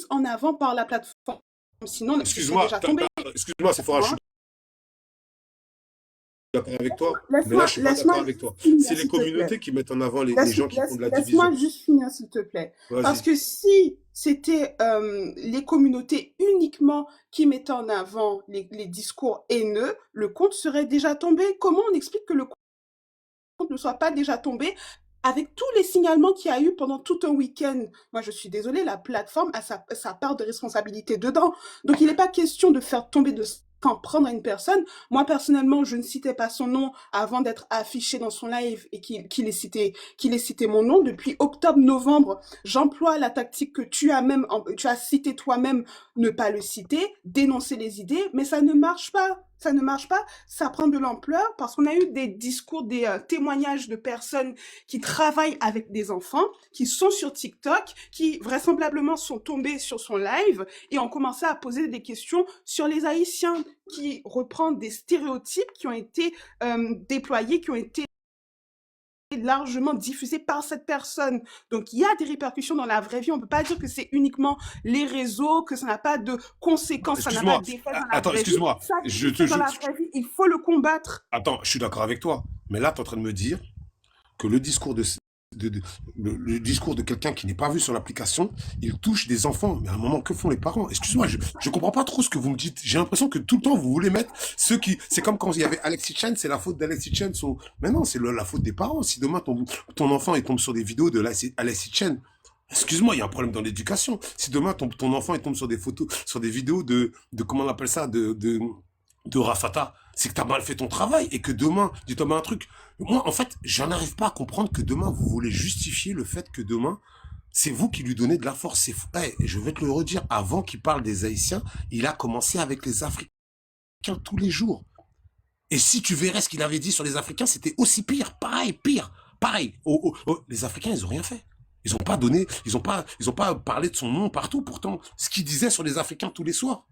en avant par la plateforme. Sinon, ce serait Excuse-moi, déjà tombé. excuse-moi, Sephora, je suis Hein. d'accord avec toi, mais là, Laisse-moi je suis pas laisse-moi d'accord avec juste toi. finir, C'est les s'il te plaît. communautés qui mettent en avant les gens qui font de la Laisse-moi division. juste finir, s'il te plaît. Parce Vas-y. que si c'était les communautés uniquement qui mettaient en avant les discours haineux, le compte serait déjà tombé. Comment on explique que le compte ne soit pas déjà tombé avec tous les signalements qu'il y a eu pendant tout un week-end? Moi, je suis désolée, la plateforme a sa part de responsabilité dedans. Donc, il n'est pas question de faire tomber de s'en prendre à une personne. Moi, personnellement, je ne citais pas son nom avant d'être affiché dans son live et qu'il ait cité mon nom. Depuis octobre-novembre, j'emploie la tactique que tu as cité toi-même, ne pas le citer, dénoncer les idées, mais ça ne marche pas. Ça ne marche pas, ça prend de l'ampleur parce qu'on a eu des discours, des témoignages de personnes qui travaillent avec des enfants, qui sont sur TikTok, qui vraisemblablement sont tombés sur son live et ont commencé à poser des questions sur les Haïtiens, qui reprend des stéréotypes qui ont été déployés, qui ont été largement diffusés par cette personne. Donc il y a des répercussions dans la vraie vie. On ne peut pas dire que c'est uniquement les réseaux, que ça n'a pas de conséquences, ça n'a pas Excuse-moi, d'effet dans la attends, vraie vie. excuse-moi, Ça existe dans la vraie vie. Il faut le combattre. attends, je suis d'accord avec toi, mais là, tu es en train de me dire que le discours de- le discours de quelqu'un qui n'est pas vu sur l'application, il touche des enfants. Mais à un moment, que font les parents? Excuse-moi, je comprends pas trop ce que vous me dites. J'ai l'impression que tout le temps, vous voulez mettre ceux qui... C'est comme quand il y avait Alexis Chen, c'est la faute d'Alexis Chen. Mais non, c'est la faute des parents. Si demain, ton enfant il tombe sur des vidéos de Alexis Chen, excuse-moi, il y a un problème dans l'éducation. Si demain, ton enfant il tombe sur des photos, sur des vidéos comment on appelle ça, de Rafata, c'est que tu as mal fait ton travail et que demain, dis-toi un truc. Moi, en fait, j'en arrive pas à comprendre que demain, vous voulez justifier le fait que demain, c'est vous qui lui donnez de la force. C'est fou. Hey, je vais te le redire, avant qu'il parle des Haïtiens, il a commencé avec les Africains tous les jours. Et si tu verrais ce qu'il avait dit sur les Africains, c'était aussi pire, pareil, pire, pareil. Les Africains, ils ont rien fait. Ils ont pas donné, ils ont pas parlé de son nom partout. Pourtant, ce qu'il disait sur les Africains tous les soirs.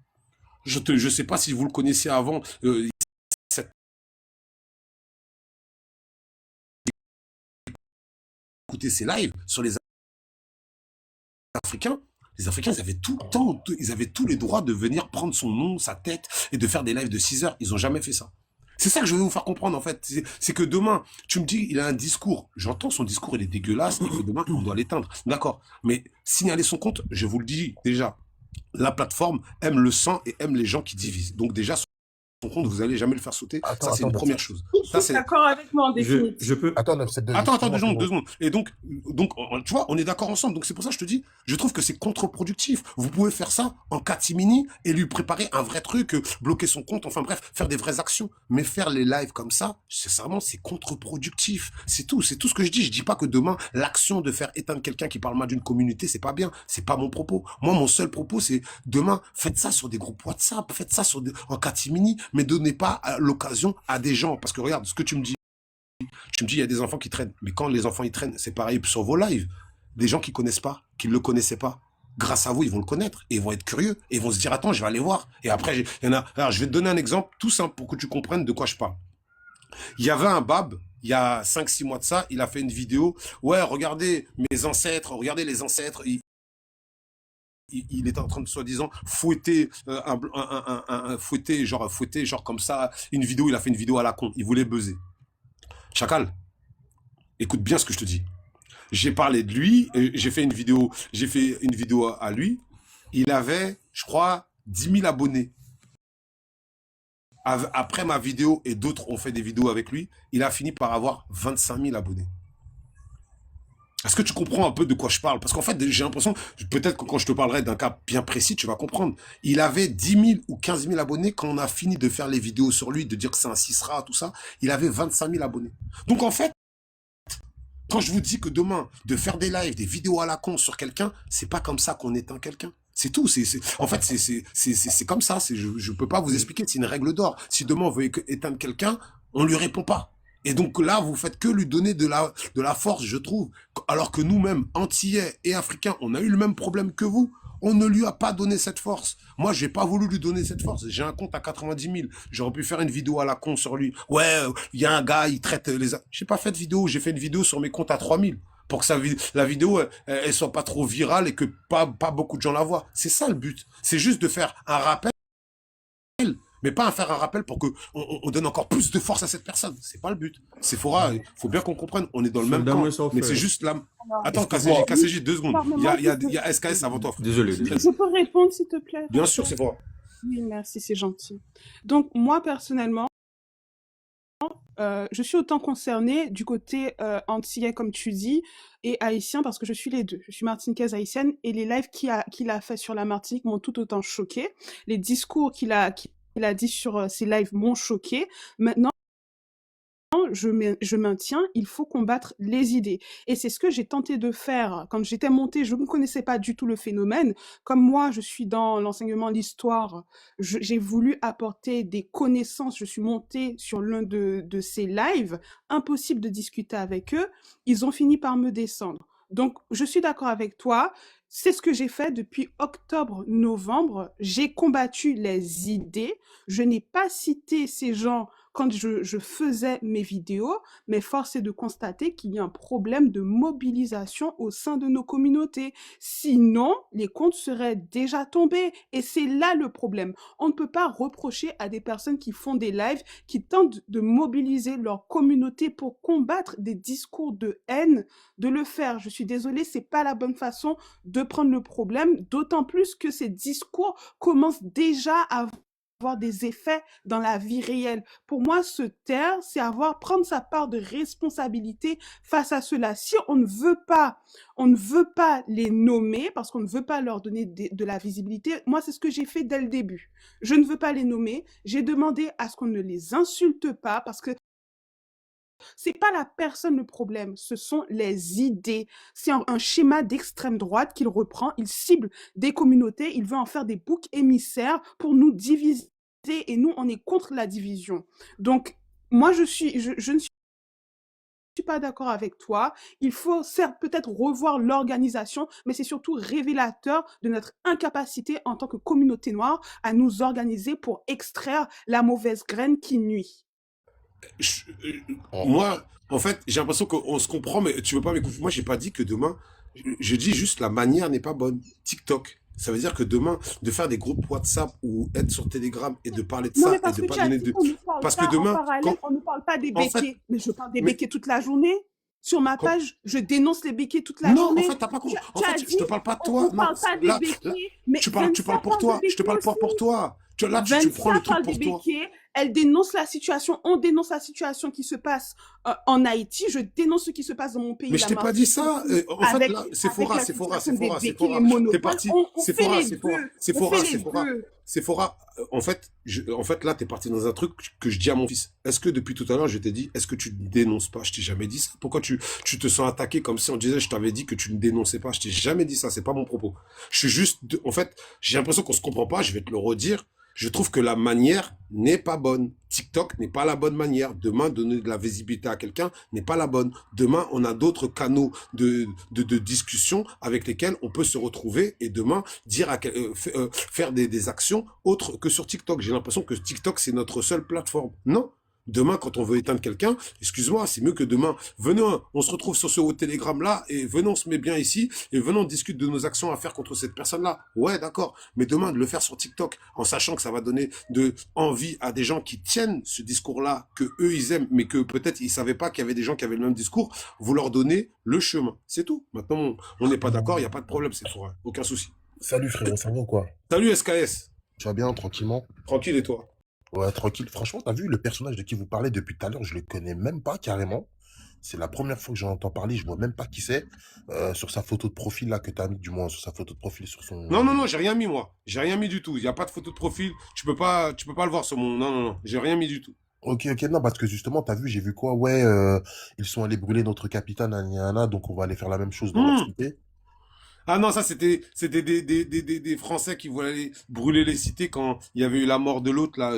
Je sais pas si vous le connaissiez avant, écouter ses lives sur Africains. Les Africains, ils avaient tout le temps, ils avaient tous les droits de venir prendre son nom, sa tête et de faire des lives de 6 heures. Ils ont jamais fait ça. C'est ça que je veux vous faire comprendre, en fait. C'est que demain, tu me dis, il a un discours. J'entends son discours, il est dégueulasse et que demain, on doit l'éteindre. D'accord. Mais signaler son compte, je vous le dis déjà, la plateforme aime le sang et aime les gens qui divisent. Donc déjà, son compte, vous allez jamais le faire sauter. Attends, Ça, c'est attends, une première Nafset. chose. Je Ça, suis c'est d'accord avec moi en Je définitive. peux. Attends, Nafset, Attends, excuse-moi, deux frérot. secondes. Et donc, tu vois, on est d'accord ensemble. Donc, c'est pour ça que je te dis, je trouve que c'est contre-productif. Vous pouvez faire ça en catimini et lui préparer un vrai truc, bloquer son compte, enfin bref, faire des vraies actions. Mais faire les lives comme ça, sincèrement, c'est contre-productif. C'est tout ce que je dis. Je dis pas que demain, l'action de faire éteindre quelqu'un qui parle mal d'une communauté, c'est pas bien. C'est pas mon propos. Moi, mon seul propos, c'est demain, faites ça sur des groupes WhatsApp, faites ça en catimini, mais donnez pas l'occasion à des gens. Parce que regarde, ce que tu me dis, il y a des enfants qui traînent. Mais quand les enfants ils traînent, c'est pareil sur vos lives. Des gens qui connaissent pas, qui ne le connaissaient pas. Grâce à vous, ils vont le connaître. Et ils vont être curieux. Et ils vont se dire, attends, je vais aller voir. Et après, il y en a. Alors, je vais te donner un exemple tout simple pour que tu comprennes de quoi je parle. Il y avait un bab, il y a 5-6 mois de ça, il a fait une vidéo. Ouais, regardez mes ancêtres, regardez les ancêtres. Il était en train de soi-disant fouetter fouetter genre comme ça une vidéo. Il a fait une vidéo à la con. Il voulait buzzer. Chacal, écoute bien ce que je te dis. J'ai parlé de lui, j'ai fait une vidéo à lui. Il avait, je crois, 10 000 abonnés. Après ma vidéo et d'autres ont fait des vidéos avec lui, il a fini par avoir 25 000 abonnés. Est-ce que tu comprends un peu de quoi je parle? Parce qu'en fait, j'ai l'impression, peut-être que quand je te parlerai d'un cas bien précis, tu vas comprendre. Il avait 10 000 ou 15 000 abonnés quand on a fini de faire les vidéos sur lui, de dire que c'est un cisra, tout ça. Il avait 25 000 abonnés. Donc en fait, quand je vous dis que demain, de faire des lives, des vidéos à la con sur quelqu'un, c'est pas comme ça qu'on éteint quelqu'un. C'est tout. En fait, c'est comme ça. Je peux pas vous expliquer. C'est une règle d'or. Si demain on veut éteindre quelqu'un, on lui répond pas. Et donc là, vous faites que lui donner de la force, je trouve. Alors que nous-mêmes, Antillais et Africains, on a eu le même problème que vous. On ne lui a pas donné cette force. Moi, j'ai pas voulu lui donner cette force. J'ai un compte à 90 000. J'aurais pu faire une vidéo à la con sur lui. Ouais, il y a un gars, il traite les... J'ai pas fait de vidéo. J'ai fait une vidéo sur mes comptes à 3 000. pour que la vidéo, elle soit pas trop virale et que pas beaucoup de gens la voient. C'est ça le but. C'est juste de faire un rappel, mais pas faire un rappel pour que on donne encore plus de force à cette personne. C'est pas le but. Faut bien qu'on comprenne. On est dans le même camp, mais c'est juste là. Alors, Attends, Excuse-moi. KCJ, 2 secondes. pardon, Il y a SKS avant toi, frère. Désolé, S'il te plaît. désolé. je peux répondre, s'il te plaît? Bien sûr, c'est fort. Oui, merci, c'est gentil. Donc, moi, personnellement, je suis autant concernée du côté antillais, comme tu dis, et haïtien, parce que je suis les deux. Je suis martiniquaise haïtienne, et les lives qu'il a fait sur la Martinique m'ont tout autant choquée. Les discours qu'il a dit sur ses lives m'ont choquée. Maintenant, je maintiens, il faut combattre les idées. Et c'est ce que j'ai tenté de faire quand j'étais montée. Je ne connaissais pas du tout le phénomène. Comme moi, je suis dans l'enseignement, l'histoire, j'ai voulu apporter des connaissances. Je suis montée sur l'un de ces lives. Impossible de discuter avec eux. Ils ont fini par me descendre. Donc, je suis d'accord avec toi. C'est ce que j'ai fait depuis octobre-novembre. J'ai combattu les idées. Je n'ai pas cité ces gens quand je faisais mes vidéos, mais force est de constater qu'il y a un problème de mobilisation au sein de nos communautés. Sinon, les comptes seraient déjà tombés. Et c'est là le problème. On ne peut pas reprocher à des personnes qui font des lives, qui tentent de mobiliser leur communauté pour combattre des discours de haine, de le faire. Je suis désolée, c'est pas la bonne façon de prendre le problème, d'autant plus que ces discours commencent déjà à avoir des effets dans la vie réelle. Pour moi, se taire, c'est prendre sa part de responsabilité face à cela. Si on ne veut pas les nommer parce qu'on ne veut pas leur donner de la visibilité. Moi, c'est ce que j'ai fait dès le début. Je ne veux pas les nommer. J'ai demandé à ce qu'on ne les insulte pas parce que c'est pas la personne le problème, ce sont les idées. C'est un schéma d'extrême droite qu'il reprend, il cible des communautés, il veut en faire des boucs émissaires pour nous diviser et nous, on est contre la division. Donc, moi, je ne suis pas d'accord avec toi. Il faut certes peut-être revoir l'organisation, mais c'est surtout révélateur de notre incapacité en tant que communauté noire à nous organiser pour extraire la mauvaise graine qui nuit. Je- euh, En- Moi, en fait, j'ai l'impression qu'on se comprend, mais tu veux pas m'écouter. Moi, j'ai pas dit que demain, je dis juste la manière n'est pas bonne. TikTok. Ça veut dire que demain, de faire des groupes WhatsApp ou être sur Telegram et de parler de Non, mais ça et parce de que pas tu as donner dit de... qu'on ne parle Parce que pas en demain, parallèle, quand, on ne parle pas des en fait, béquets. Mais je parle des mais, béquets toute la journée. Sur ma quand- page, je dénonce les béquets toute la non, en journée. fait, t'as pas compris. En Tu as fait, je dit, te parle pas de on toi. ne Non, parle pas des là, béquets, mais tu parles Vanessa pour parle toi. des Je te béquets parle pas aussi. pour toi. Tu prends Vanessa le truc parle des pour toi. béquets, elle dénonce la situation, on dénonce la situation qui se passe en Haïti, je dénonce ce qui se passe dans mon pays, Mais je la t'ai pas dit Martinique ça. aussi, En fait, là, avec la situation des C'est béquets, les Fora. T'es monopoles. parti. On fait les deux. On fait les deux. C'est Fora. En fait, là, t'es parti dans un truc que je dis à mon fils. Est-ce que depuis tout à l'heure, je t'ai dit, est-ce que tu ne dénonces pas? Je t'ai jamais dit ça. Pourquoi tu te sens attaqué comme si on disait, je t'avais dit que tu ne dénonçais pas? Je t'ai jamais dit ça. C'est pas mon propos. Je suis juste, en fait, j'ai l'impression qu'on se comprend pas. Je vais te le redire. Je trouve que la manière n'est pas bonne. TikTok n'est pas la bonne manière. Demain, donner de la visibilité à quelqu'un n'est pas la bonne. Demain, on a d'autres canaux de discussion avec lesquels on peut se retrouver et demain, faire des actions autres que sur TikTok. J'ai l'impression que TikTok, c'est notre seule plateforme. Non. Demain, quand on veut éteindre quelqu'un, excuse-moi, c'est mieux que demain. Venez, on se retrouve sur ce haut Telegram-là et venons, on se met bien ici et venons, on discute de nos actions à faire contre cette personne-là. Ouais, d'accord. Mais demain, de le faire sur TikTok, en sachant que ça va donner de envie à des gens qui tiennent ce discours-là, que eux, ils aiment, mais que peut-être ils savaient pas qu'il y avait des gens qui avaient le même discours, vous leur donnez le chemin. C'est tout. Maintenant, on n'est pas d'accord, il n'y a pas de problème, c'est fort. Aucun souci. Salut frérot, ça va ou quoi? Salut SKS. Tu vas bien, tranquillement? Tranquille et toi? Ouais, tranquille. Franchement, t'as vu le personnage de qui vous parlez depuis tout à l'heure, je le connais même pas carrément. C'est la première fois que j'en entends parler, je vois même pas qui c'est. Sur sa photo de profil là que t'as mis, du moins sur sa photo de profil sur Non, son. non, non, j'ai rien mis, moi. J'ai rien mis du tout. Il n'y a pas de photo de profil. Tu peux pas le voir sur mon... Non, non, non. J'ai rien mis du tout. Ok, ok, non, parce que justement, t'as vu, j'ai vu quoi? Ouais, ils sont allés brûler notre capitaine Aniana, donc on va aller faire la même chose dans leur Hmm. cité. Ah non, ça c'était des Français qui voulaient aller brûler les cités quand il y avait eu la mort de l'autre là,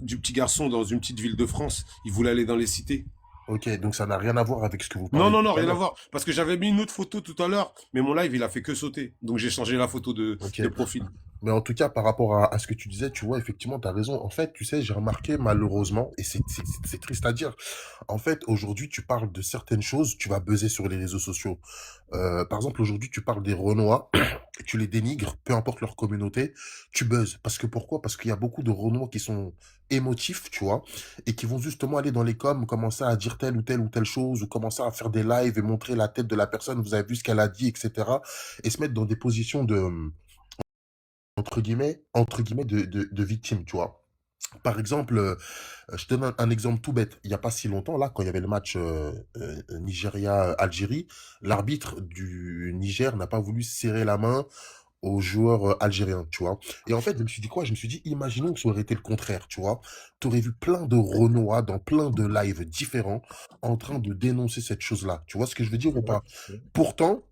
du petit garçon dans une petite ville de France. Ils voulaient aller dans les cités. Ok, donc ça n'a rien à voir avec ce que vous Non, parlez non, depuis non, tout à rien à l'heure. voir. Parce que j'avais mis une autre photo tout à l'heure, mais mon live il a fait que sauter. Donc j'ai changé la photo Ok. de profil. Mais en tout cas, par rapport à ce que tu disais, tu vois, effectivement, tu as raison. En fait, tu sais, j'ai remarqué malheureusement, et c'est triste à dire, en fait, aujourd'hui, tu parles de certaines choses, tu vas buzzer sur les réseaux sociaux. Par exemple, aujourd'hui, tu parles des Renois, tu les dénigres, peu importe leur communauté, tu buzzes. Parce que pourquoi? Parce qu'il y a beaucoup de Renois qui sont émotifs, tu vois, et qui vont justement aller dans les coms, commencer à dire telle ou telle chose, ou commencer à faire des lives et montrer la tête de la personne, vous avez vu ce qu'elle a dit, etc. Et se mettre dans des positions de entre guillemets de victime, tu vois. Par exemple, je te donne un exemple tout bête. Il y a pas si longtemps, là, quand il y avait le match Nigeria-Algérie, l'arbitre du Niger n'a pas voulu serrer la main aux joueurs algériens, tu vois. Et en fait, je me suis dit quoi? Je me suis dit, imaginons que ça aurait été le contraire, tu vois. Tu aurais vu plein de Renois dans plein de lives différents en train de dénoncer cette chose-là. Tu vois ce que je veux dire ou Ouais. pas? Pourtant,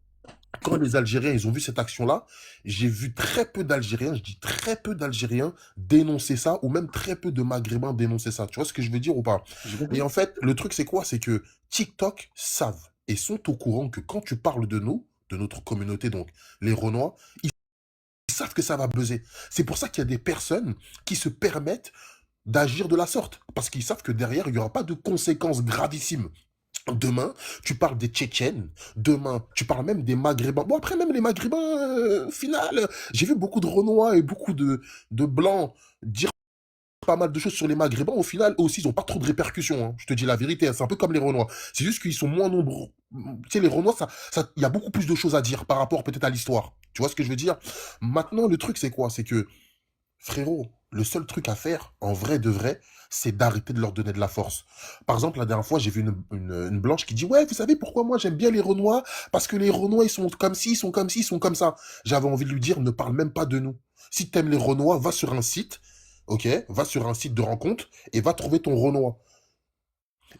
quand les Algériens, ils ont vu cette action-là, j'ai vu très peu d'Algériens, je dis très peu d'Algériens dénoncer ça, ou même très peu de Maghrébins dénoncer ça. Tu vois ce que je veux dire ou pas? J'ai Et compris. en fait, le truc, c'est quoi? C'est que TikTok savent et sont au courant que quand tu parles de nous, de notre communauté, donc les Renois, ils savent que ça va buzzer. C'est pour ça qu'il y a des personnes qui se permettent d'agir de la sorte, parce qu'ils savent que derrière, il n'y aura pas de conséquences gravissimes. Demain, tu parles des Tchétchènes. Demain, tu parles même des Maghrébins. Bon, après, même les Maghrébins, final, j'ai vu beaucoup de Renois et beaucoup de Blancs dire pas mal de choses sur les Maghrébins. Au final, eux aussi, ils n'ont pas trop de répercussions, hein. Je te dis la vérité, hein. C'est un peu comme les Renois. C'est juste qu'ils sont moins nombreux. Tu sais, les Renois, il y a beaucoup plus de choses à dire par rapport peut-être à l'histoire. Tu vois ce que je veux dire? Maintenant, le truc, c'est quoi? C'est que frérot, le seul truc à faire, en vrai de vrai, c'est d'arrêter de leur donner de la force. Par exemple, la dernière fois, j'ai vu une blanche qui dit, ouais, vous savez pourquoi moi j'aime bien les Renois? Parce que les Renois, ils sont comme ci, ils sont comme ci, ils sont comme ça. J'avais envie de lui dire, ne parle même pas de nous. Si t'aimes les Renois, va sur un site, ok? Va sur un site de rencontre et va trouver ton Renois.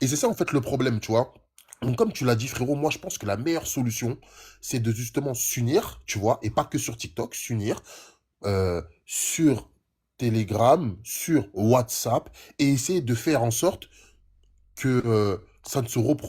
Et c'est ça, en fait, le problème, tu vois. Donc, comme tu l'as dit, frérot, moi, je pense que la meilleure solution, c'est de justement s'unir, tu vois, et pas que sur TikTok, s'unir sur Telegram, sur WhatsApp, et essayer de faire en sorte que ça ne se reproduise